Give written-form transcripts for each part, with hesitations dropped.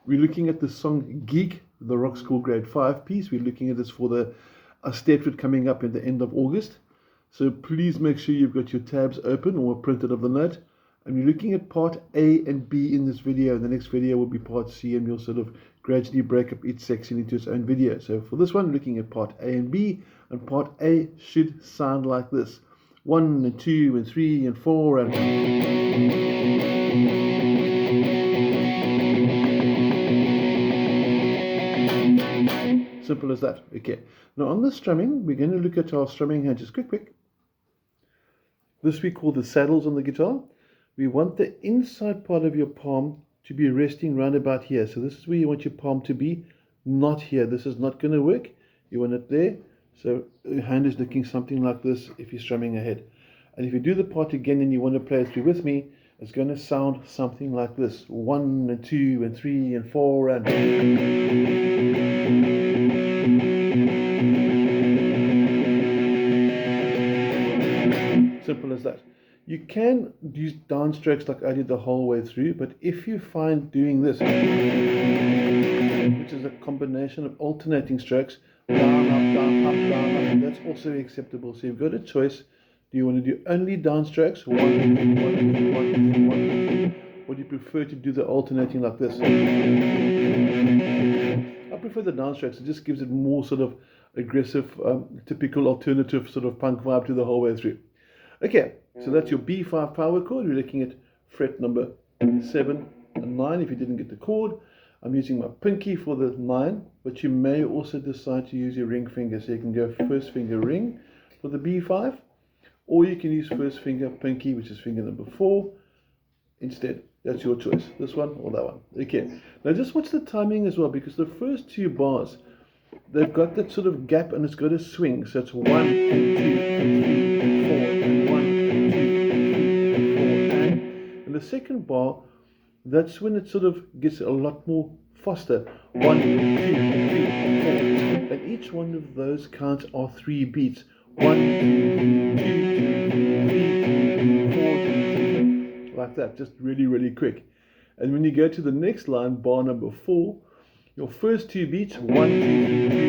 We're looking at the song Geek, the Rock School Grade 5 piece. We're looking at this for the Stateford coming up at the end of August. So please make sure you've got your tabs open or printed of the note. And we're looking at part A and B in this video. The next video will be part C, and we'll sort of gradually break up each section into its own video. So for this one, looking at part A and B, and part A should sound like this. 1 and 2 and 3 and 4 and... Simple as that. Okay. Now on the strumming, we're going to look at our strumming hand. Just quick. This we call the saddles on the guitar. We want the inside part of your palm to be resting round about here. So this is where you want your palm to be, not here. This is not going to work. You want it there. So your hand is looking something like this if you're strumming ahead. And if you do the part again and you want to play it through with me, it's going to sound something like this. 1 and 2 and 3 and 4 and... Simple as that. You can use downstrokes like I did the whole way through, but if you find doing this, which is a combination of alternating strokes, down, up, down, up, down, up, that's also acceptable. So you've got a choice. Do you want to do only downstrokes, 1, 2, 1, 2, 1, 2, 1, 2, or do you prefer to do the alternating like this? I prefer the downstrokes. It just gives it more sort of aggressive, typical alternative sort of punk vibe to the whole way through. Okay, so that's your B5 power chord. We're looking at fret number 7 and 9 if you didn't get the chord. I'm using my pinky for the 9, but you may also decide to use your ring finger. So you can go first finger ring for the B5, or you can use first finger pinky, which is finger number 4, instead. That's your choice, this one or that one. Okay, now just watch the timing as well, because the first 2 bars, they've got that sort of gap and it's got a swing. So it's 1 and 2 and 3 and 4 and 1 and 2 and 3 and 4 and the second bar, that's when it sort of gets a lot more faster. 1, 2, 3 and 4, and each one of those counts are 3 beats. 1, 2, 2, 3, 4, 2, like that, just really quick. And when you go to the next line, bar number 4, your first 2 beats, 1, 2, 3, 2, 2, 3,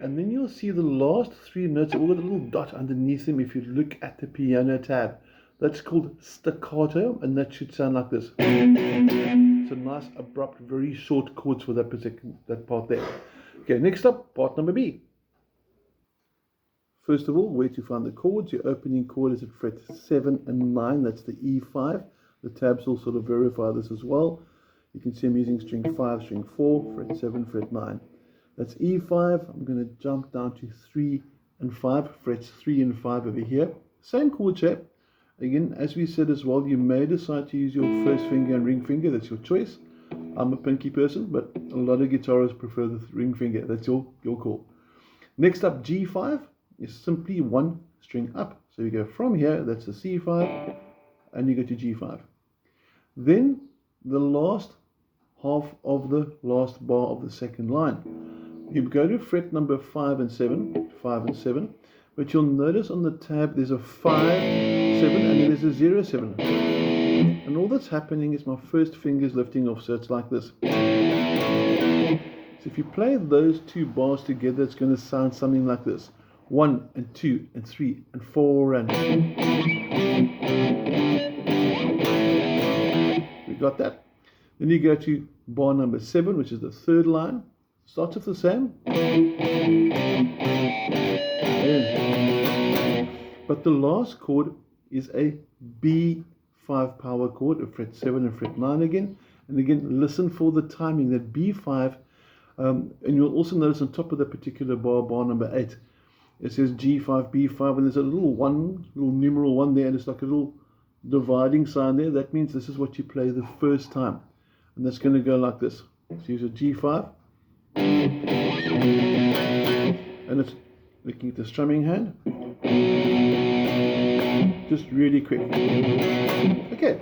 and then you'll see the last 3 notes all got a little dot underneath them if you look at the piano tab. That's called staccato, and that should sound like this. It's a nice, abrupt, very short chords for that part there. Okay, next up, part number B. First of all, where to find the chords. Your opening chord is at fret 7 and 9, that's the E5. The tabs will sort of verify this as well. You can see I'm using string 5, string 4, fret 7, fret 9. That's E5. I'm going to jump down to 3 and 5, frets 3 and 5 over here. Same chord shape. Again, as we said as well, you may decide to use your first finger and ring finger. That's your choice. I'm a pinky person, but a lot of guitarists prefer the ring finger. That's your call. Next up, G5 is simply 1 string up. So you go from here, that's the C5, and you go to G5. Then the last half of the last bar of the second line. You go to fret number 5 and 7, but you'll notice on the tab there's a 5, 7, and then there's a 0, 7. And all that's happening is my first finger is lifting off, so it's like this. So if you play those 2 bars together, it's going to sound something like this. 1 and 2 and 3 and 4 and... We got that? Then you go to bar number 7, which is the third line. Starts with the same. But the last chord is a B5 power chord, a fret 7 and fret 9 again. And again, listen for the timing, that B5. And you'll also notice on top of that particular bar, bar number 8, it says G5, B5, and there's a little numeral 1 there, and it's like a little dividing sign there. That means this is what you play the first time. And that's going to go like this. So use a G5. And it's looking at the strumming hand. Just really quick. Okay.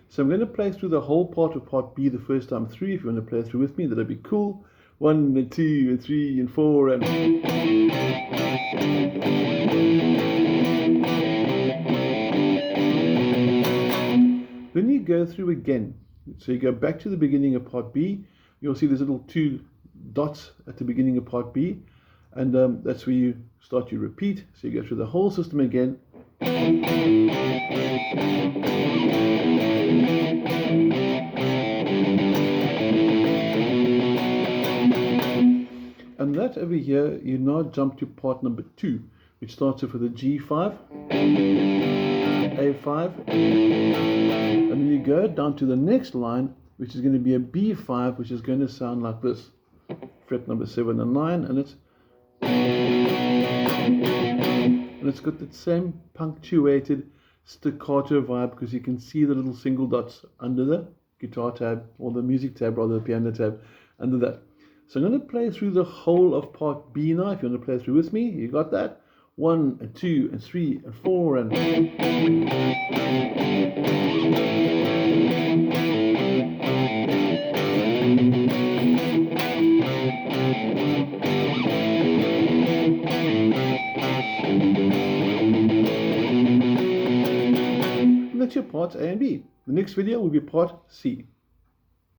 So I'm going to play through the whole part of part B the first time through. If you want to play through with me, that'd be cool. 1 and 2 and 3 and 4 and... Then you go through again So you go back to the beginning of part B, you'll see there's little 2 dots at the beginning of part B, and that's where you start your repeat. So you go through the whole system again. And that over here, you now jump to part number 2, which starts off with a G5, A5, and then you go down to the next line, which is going to be a B5, which is going to sound like this. Fret number 7 and 9, and it's got that same punctuated staccato vibe, because you can see the little single dots under the guitar tab, or the music tab rather, the piano tab under that. So I'm going to play through the whole of part B now. If you want to play through with me, you got that? 1 and 2 and 3 and 4 and... And that's your parts A and B. The next video will be part C.